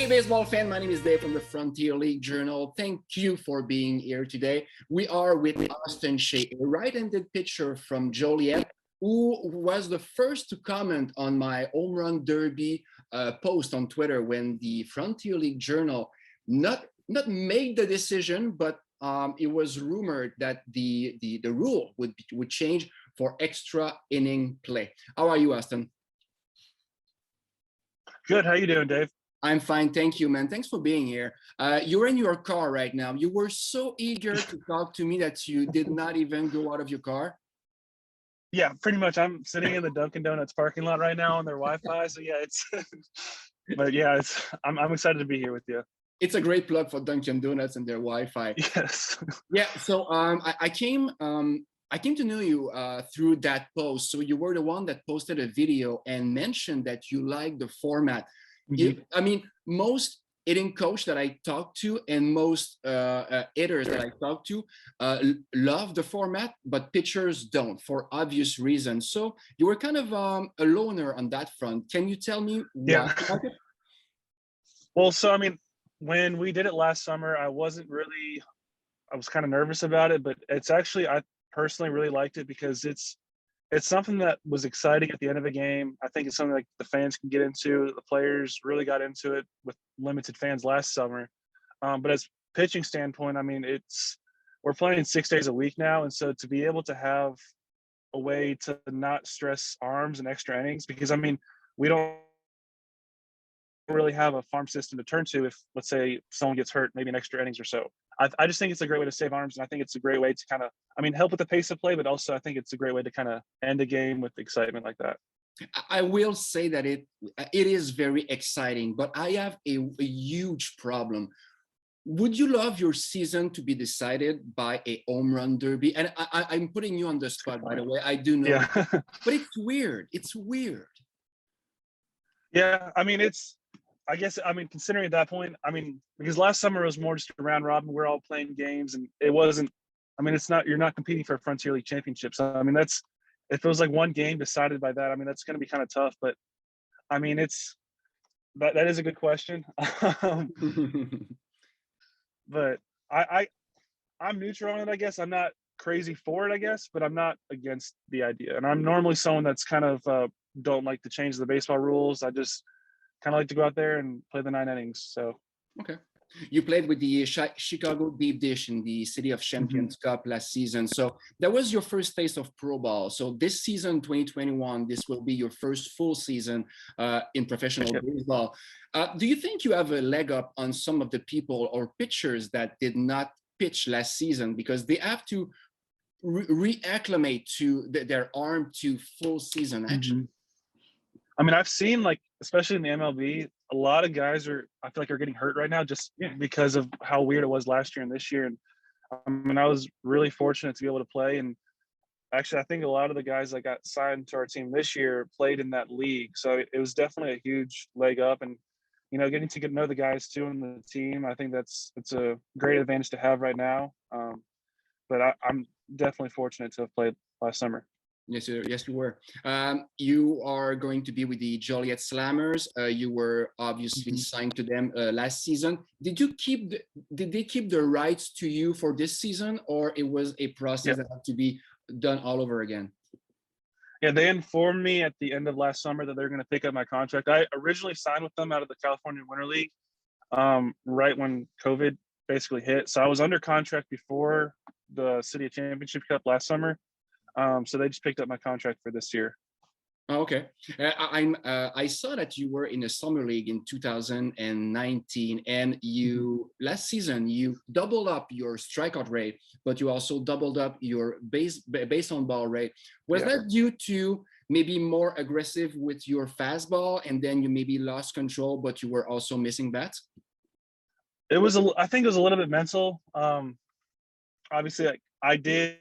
baseball fan, my name is Dave from the Frontier League Journal. Thank you for being here today. We are with Austin Shea, a right-handed pitcher from Joliet, who was the first to comment on my home run derby post on Twitter when the Frontier League Journal not made the decision, but it was rumored that the rule would change for extra inning play. How are you, Austin? Good. How you doing, Dave? I'm fine, thank you, man. Thanks for being here. You're in your car right now. You were so eager to talk to me that you did not even go out of your car. Yeah, pretty much. I'm sitting in the Dunkin' Donuts parking lot right now on their Wi-Fi. So yeah, but yeah, I'm excited to be here with you. It's a great plug for Dunkin' Donuts and their Wi-Fi. Yes. Yeah. So I came to know you through that post. So you were the one that posted a video and mentioned that you like the format. Mm-hmm. I mean, most hitting coach that I talk to and most hitters that I talk to love the format, but pitchers don't for obvious reasons. So you were kind of a loner on that front. Can you tell me why? Yeah. Well, so I mean, when we did it last summer, I was kind of nervous about it, but it's actually, I personally really liked it because it's something that was exciting at the end of a game. I think it's something like the fans can get into. The players really got into it with limited fans last summer. But as pitching standpoint, I mean, we're playing 6 days a week now. And so to be able to have a way to not stress arms and extra innings, because I mean, we don't really have a farm system to turn to if, let's say, someone gets hurt, maybe an extra innings or so. I just think it's a great way to save arms, and I think it's a great way to kind of, I mean, help with the pace of play, but also I think it's a great way to kind of end a game with excitement like that. I will say that it is very exciting, but I have a huge problem. Would you love your season to be decided by a home run derby? And I'm putting you on the spot, by the way. I do know, yeah. But it's weird. It's weird. Yeah, I mean, I guess, I mean, considering at that point, I mean, because last summer was more just a round robin, we're all playing games, and it wasn't, I mean, you're not competing for a Frontier League championship. So, I mean, if it was like one game decided by that, I mean, that's going to be kind of tough. But, I mean, that is a good question. But I'm neutral on it, I guess. I'm not crazy for it, I guess, but I'm not against the idea. And I'm normally someone that's kind of don't like to change the baseball rules. I just kind of like to go out there and play the 9 innings. So okay, you played with the Chicago Deep Dish in the City of Champions Cup last season, so that was your first taste of pro ball. So this season 2021, this will be your first full season in professional baseball. Do you think you have a leg up on some of the people or pitchers that did not pitch last season because they have to reacclimate to their arm to full season action? I mean, I've seen, like, especially in the MLB, a lot of guys I feel like are getting hurt right now just because of how weird it was last year and this year. And I mean, I was really fortunate to be able to play. And actually, I think a lot of the guys that got signed to our team this year played in that league. So it was definitely a huge leg up. And, you know, getting to know the guys too in the team, I think it's a great advantage to have right now. But I'm definitely fortunate to have played last summer. Yes, you were. You are going to be with the Joliet Slammers. You were obviously signed to them last season. Did they keep the rights to you for this season, or it was a process that had to be done all over again? Yeah, they informed me at the end of last summer that they're going to pick up my contract. I originally signed with them out of the California Winter League, right when COVID basically hit. So I was under contract before the City Championship Cup last summer. So they just picked up my contract for this year. Oh, okay. I saw that you were in a summer league in 2019, and you last season you doubled up your strikeout rate, but you also doubled up your base on ball rate. Was that due to maybe more aggressive with your fastball, and then you maybe lost control, but you were also missing bats? I think it was a little bit mental. Obviously, like, I did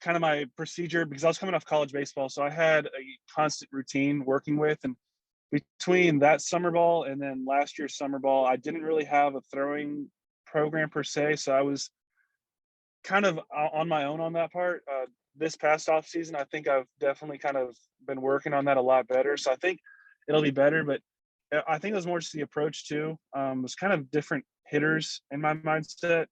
kind of my procedure because I was coming off college baseball. So I had a constant routine working with, and between that summer ball and then last year's summer ball, I didn't really have a throwing program per se. So I was kind of on my own on that part. This past off season, I think I've definitely kind of been working on that a lot better. So I think it'll be better, but I think it was more just the approach too. It was kind of different hitters in my mindset.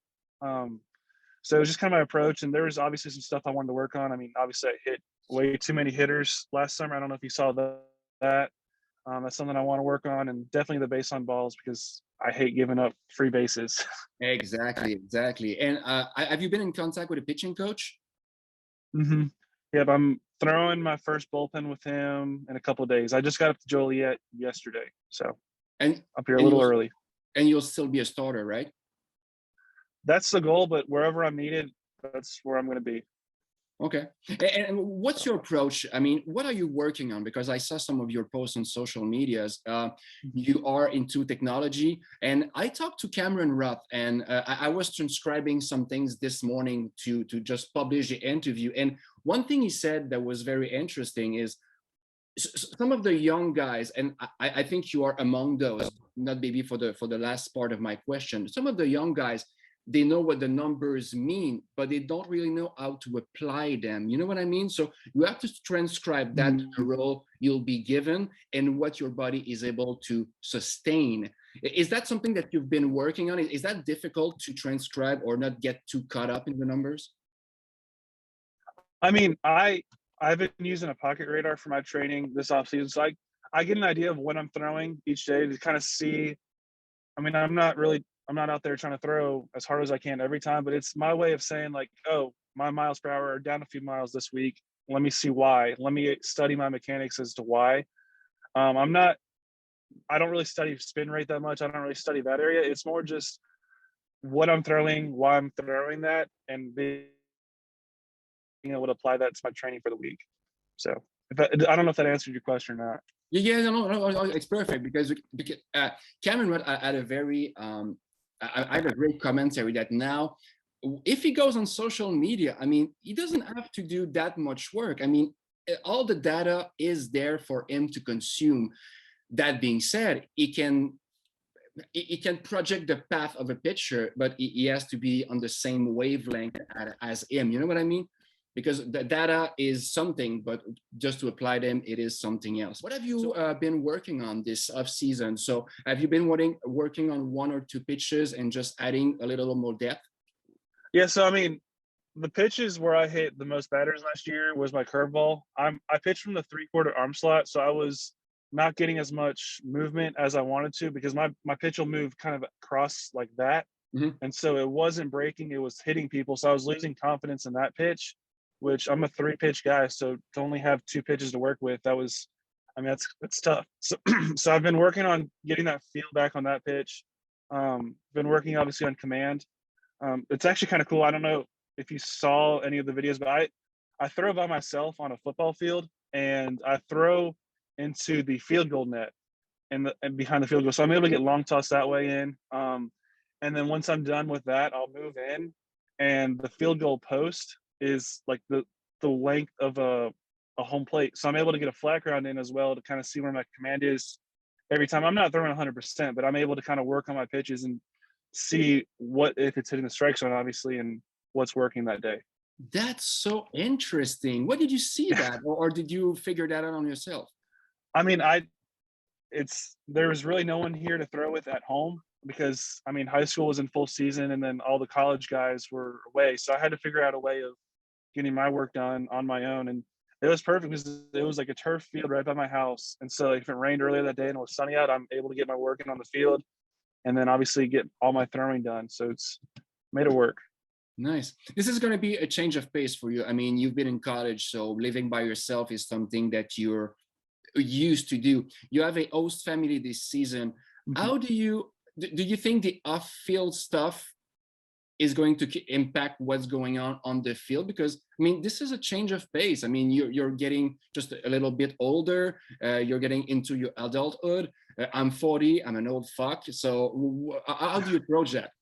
So it was just kind of my approach, and there was obviously some stuff I wanted to work on. I mean, obviously I hit way too many hitters last summer. I don't know if you saw that. That's something I want to work on, and definitely the base on balls because I hate giving up free bases. Exactly, exactly. And have you been in contact with a pitching coach? hmm Yep, I'm throwing my first bullpen with him in a couple of days. I just got up to Joliet yesterday, so And up here a and little you'll early. you'll still be a starter, right? That's the goal, but wherever I'm needed, that's where I'm going to be. Okay. And what's your approach? I mean, what are you working on? Because I saw some of your posts on social medias. Mhm. You are into technology, and I talked to Cameron Rupp, and I was transcribing some things this morning to just publish the interview. And one thing he said that was very interesting is some of the young guys, and I think you are among those. Not maybe for the last part of my question. Some of the young guys, they know what the numbers mean, but they don't really know how to apply them. You know what I mean? So you have to transcribe that to the Mhm. role you'll be given and what your body is able to sustain. Is that something that you've been working on? Is that difficult to transcribe or not get too caught up in the numbers? I mean, I've been using a pocket radar for my training this offseason, so I get an idea of what I'm throwing each day to kind of see. I mean, I'm not out there trying to throw as hard as I can every time, but it's my way of saying like, oh, my miles per hour are down a few miles this week. Let me see why. Let me study my mechanics as to why. I'm not. I don't really study spin rate that much. I don't really study that area. It's more just what I'm throwing, why I'm throwing that, and being able to apply that to my training for the week. So I don't know if that answered your question or not. Yeah, no, it's perfect because Cameron Rudd had a very I have a great commentary that now if he goes on social media, I mean, he doesn't have to do that much work. I mean, all the data is there for him to consume. That being said, he can project the path of a pitcher, but he has to be on the same wavelength as him. You know what I mean? Because the data is something, but just to apply them, it is something else. What have you been working on this off season? So have you been working on one or two pitches and just adding a little more depth? Yeah, so I mean, the pitches where I hit the most batters last year was my curveball. I pitched from the 3/4 arm slot, so I was not getting as much movement as I wanted to because my pitch will move kind of across like that. Mhm. And so it wasn't breaking, it was hitting people. So I was losing confidence in that pitch, which I'm a 3 pitch guy. So to only have 2 pitches to work with, that was, I mean, that's tough. So, so I've been working on getting that feel back on that pitch. Been working obviously on command. It's actually kind of cool. I don't know if you saw any of the videos, but I throw by myself on a football field and I throw into the field goal net and behind the field goal. So I'm able to get long toss that way in. And then once I'm done with that, I'll move in, and the field goal post is like the length of a home plate. So I'm able to get a flat ground in as well to kind of see where my command is every time. I'm not throwing 100%, but I'm able to kind of work on my pitches and see what if it's hitting the strike zone, obviously, and what's working that day. That's so interesting. What did you see that, or did you figure that out on yourself? I mean, there was really no one here to throw with at home because I mean high school was in full season and then all the college guys were away. So I had to figure out a way of getting my work done on my own. And it was perfect because it was like a turf field right by my house. And so if it rained earlier that day and it was sunny out, I'm able to get my work in on the field and then obviously get all my throwing done. So it's made it work. Nice. This is going to be a change of pace for you. I mean, you've been in college, so living by yourself is something that you're used to do. You have a host family this season. Mhm. How do you think the off-field stuff is going to impact what's going on the field? Because I mean, this is a change of pace. I mean, you're getting just a little bit older. You're getting into your adulthood. I'm 40. I'm an old fuck. So how do you approach that?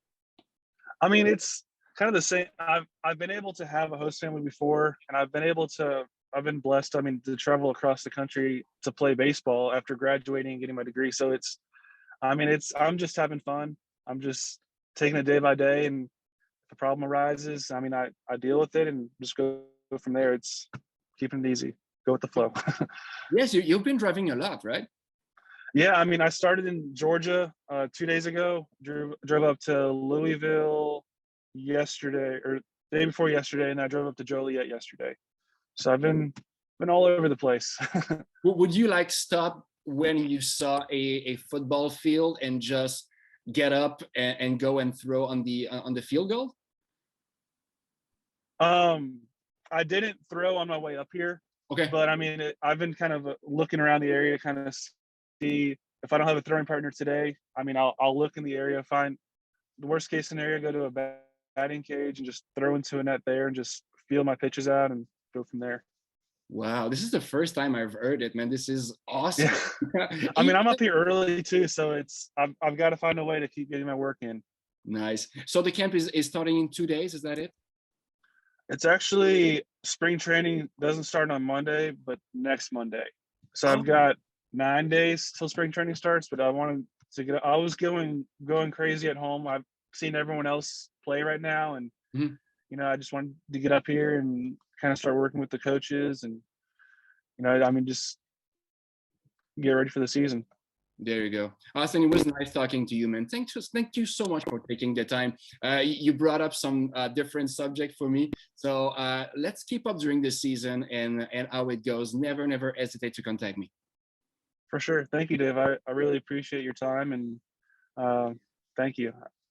I mean, it's kind of the same. I've been able to have a host family before, and I've been blessed. I mean, to travel across the country to play baseball after graduating and getting my degree. So I'm just having fun. I'm just taking it day by day, and if a problem arises, I mean, I deal with it and just go from there. It's keeping it easy, go with the flow. Yes, you've been driving a lot, right? Yeah, I mean, I started in Georgia 2 days ago. Drove up to Louisville yesterday, or the day before yesterday, and I drove up to Joliet yesterday. So I've been all over the place. Would you like stop when you saw a football field and just get up and go and throw on the field goal? um, I didn't throw on my way up here, Okay. but I mean, I've been kind of looking around the area to kind of see if I don't have a throwing partner today. I mean, I'll look in the area, find the worst case scenario, go to a batting cage and just throw into a net there and just feel my pitches out and go from there. Wow, this is the first time I've heard it, man. This is awesome. Yeah. I mean, I'm up here early too, so I've got to find a way to keep getting my work in. Nice. So the camp is starting in 2 days, is that it? It's actually spring training doesn't start on Monday, but next Monday. So I've Oh, got 9 days till spring training starts, but I wanted to get. I was going crazy at home. I've seen everyone else play right now, and mhm. I just wanted to get up here and kind of start working with the coaches, and I mean, just get ready for the season. There you go. Austin, it was nice talking to you, man. Thank you so much for taking the time. You brought up some different subject for me. So let's keep up during this season and how it goes. Never hesitate to contact me. For sure. Thank you, Dave. I really appreciate your time, and thank you.